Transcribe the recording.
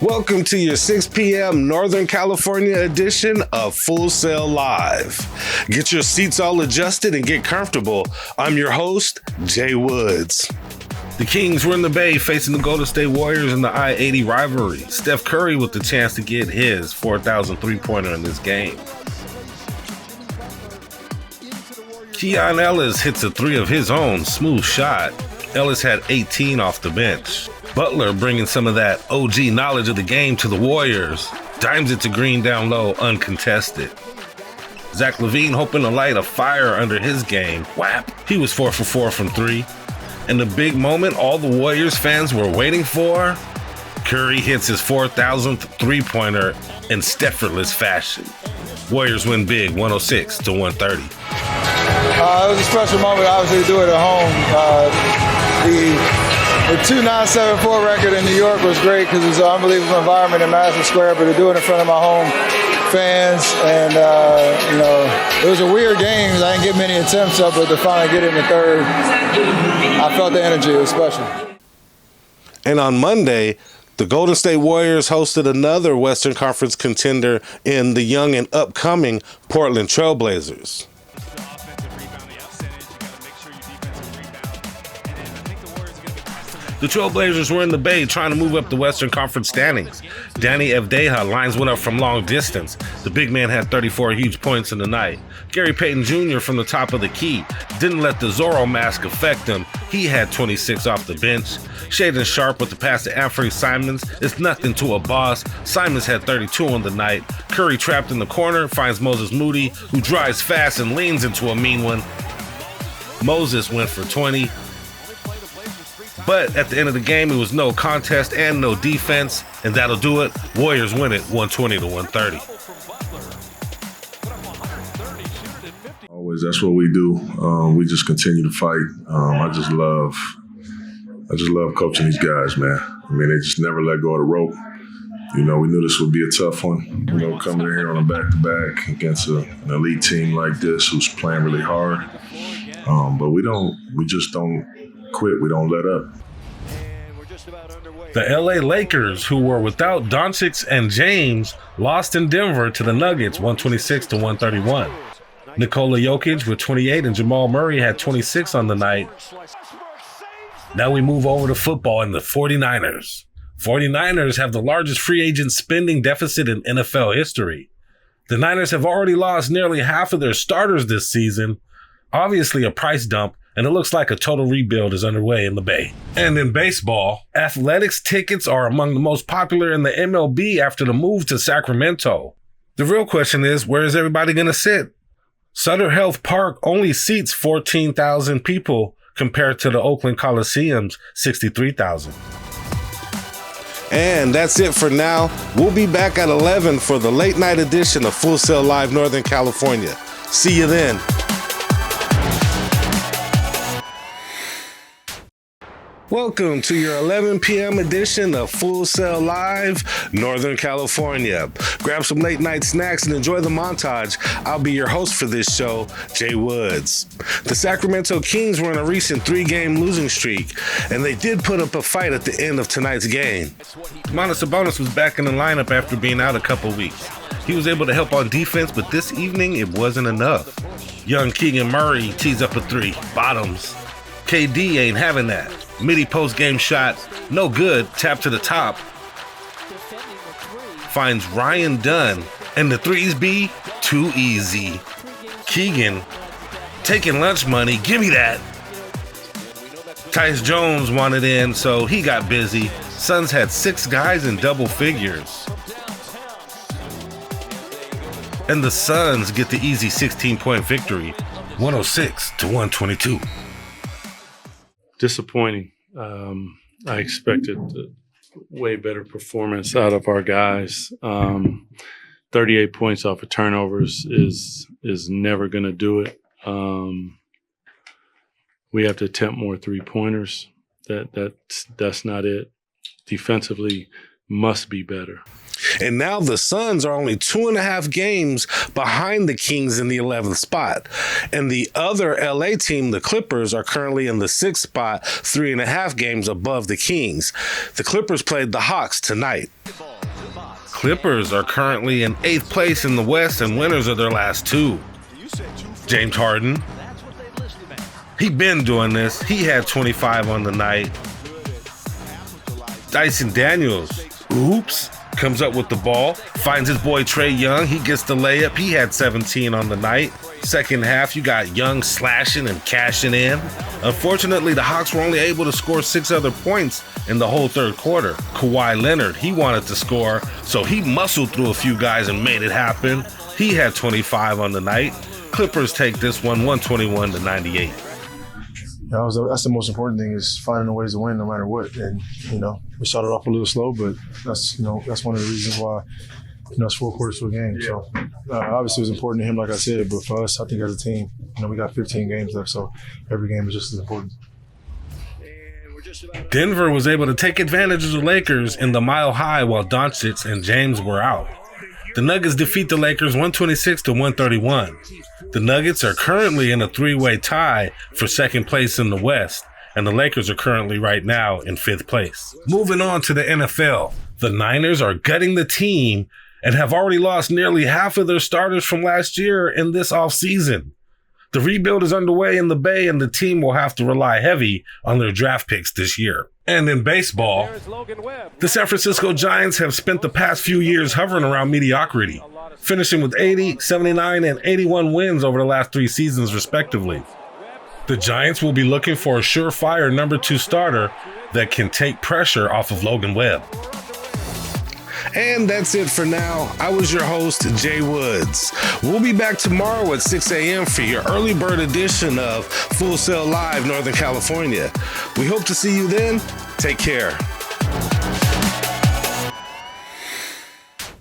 Welcome to your 6 p.m. Northern California edition of Full Sail Live. Get your seats all adjusted and get comfortable. I'm your host, Jay Woods. The Kings were in the Bay facing the Golden State Warriors in the I-80 rivalry. Steph Curry with the chance to get his 4,000 three-pointer in this game. Keon Ellis hits a three of his own, smooth shot. Ellis had 18 off the bench. Butler bringing some of that OG knowledge of the game to the Warriors. Dimes it to Green down low, uncontested. Zach LaVine hoping to light a fire under his game. Whap! He was 4 for 4 from three. And the big moment all the Warriors fans were waiting for? Curry hits his 4,000th three-pointer in Steffordless fashion. Warriors win big, 106-130. It was a special moment, obviously, to do it at home. The 2-9-7-4 record in New York was great because it was an unbelievable environment in Madison Square, but to do it in front of my home fans, and it was a weird game. I didn't get many attempts up, but to finally get it in the third, I felt the energy. It was special. And on Monday, the Golden State Warriors hosted another Western Conference contender in the young and upcoming Portland Trail Blazers. The Trailblazers were in the Bay trying to move up the Western Conference standings. Danny Avdeja lines one up from long distance. The big man had 34 huge points in the night. Gary Payton Jr. from the top of the key didn't let the Zorro mask affect him. He had 26 off the bench. Shaden Sharp with the pass to Anthony Simons is nothing to a boss. Simons had 32 on the night. Curry trapped in the corner finds Moses Moody, who drives fast and leans into a mean one. Moses went for 20. But at the end of the game, it was no contest and no defense, and that'll do it. Warriors win it 120-130. Always, that's what we do. We just continue to fight. I just love coaching these guys, man. I mean, they just never let go of the rope. We knew this would be a tough one. Coming in here on a back-to-back against an elite team like this who's playing really hard. But we just don't quit. We don't let up. The LA Lakers, who were without Doncic and James, lost in Denver to the Nuggets 126-131. Nikola Jokic with 28 and Jamal Murray had 26 on the night. Now we move over to football and the 49ers. 49ers have the largest free agent spending deficit in NFL history. The Niners have already lost nearly half of their starters this season. Obviously a price dump, and it looks like a total rebuild is underway in the Bay. And in baseball, athletics tickets are among the most popular in the MLB after the move to Sacramento. The real question is, where is everybody going to sit? Sutter Health Park only seats 14,000 people compared to the Oakland Coliseum's 63,000. And that's it for now. We'll be back at 11 for the late night edition of Full Sail Live Northern California. See you then. Welcome to your 11 p.m. edition of Full Sail Live, Northern California. Grab some late night snacks and enjoy the montage. I'll be your host for this show, Jay Woods. The Sacramento Kings were in a recent 3-game losing streak, and they did put up a fight at the end of tonight's game. Domantas Sabonis was back in the lineup after being out a couple weeks. He was able to help on defense, but this evening it wasn't enough. Young Keegan Murray tees up a three, bottoms. KD ain't having that. Midi post-game shot, no good, tap to the top. Finds Ryan Dunn, and the threes be too easy. Keegan, taking lunch money, give me that. Tyus Jones wanted in, so he got busy. Suns had 6 guys in double figures. And the Suns get the easy 16-point victory, 106-122. Disappointing. I expected way better performance out of our guys. 38 points off of turnovers is never going to do it. We have to attempt more 3-pointers. That's not it. Defensively, must be better. And now the Suns are only 2.5 games behind the Kings in the 11th spot. And the other LA team, the Clippers, are currently in the 6th spot, 3.5 games above the Kings. The Clippers played the Hawks tonight. Clippers are currently in 8th place in the West and winners of their last 2. James Harden, he been doing this. He had 25 on the night. Dyson Daniels, oops, comes up with the ball, finds his boy Trae Young. He gets the layup. He had 17 on the night. Second half, you got Young slashing and cashing in. Unfortunately, the Hawks were only able to score 6 other points in the whole third quarter. Kawhi Leonard, he wanted to score, so he muscled through a few guys and made it happen. He had 25 on the night. Clippers take this one 121-98. That's the most important thing, is finding ways to win no matter what. And, we started off a little slow, but that's one of the reasons why, it's 4 quarters to a game. So obviously it was important to him, like I said, but for us, I think as a team, we got 15 games left, so every game is just as important. Denver was able to take advantage of the Lakers in the Mile High while Doncic and James were out. The Nuggets defeat the Lakers 126-131. The Nuggets are currently in a 3-way tie for second place in the West, and the Lakers are currently right now in 5th place. Moving on to the NFL, the Niners are gutting the team and have already lost nearly half of their starters from last year in this offseason. The rebuild is underway in the Bay, and the team will have to rely heavy on their draft picks this year. And in baseball, the San Francisco Giants have spent the past few years hovering around mediocrity, finishing with 80, 79, and 81 wins over the last 3 seasons, respectively. The Giants will be looking for a surefire number 2 starter that can take pressure off of Logan Webb. And that's it for now. I was your host, Jay Woods. We'll be back tomorrow at 6 a.m. for your early bird edition of Full Sail Live Northern California. We hope to see you then. Take care.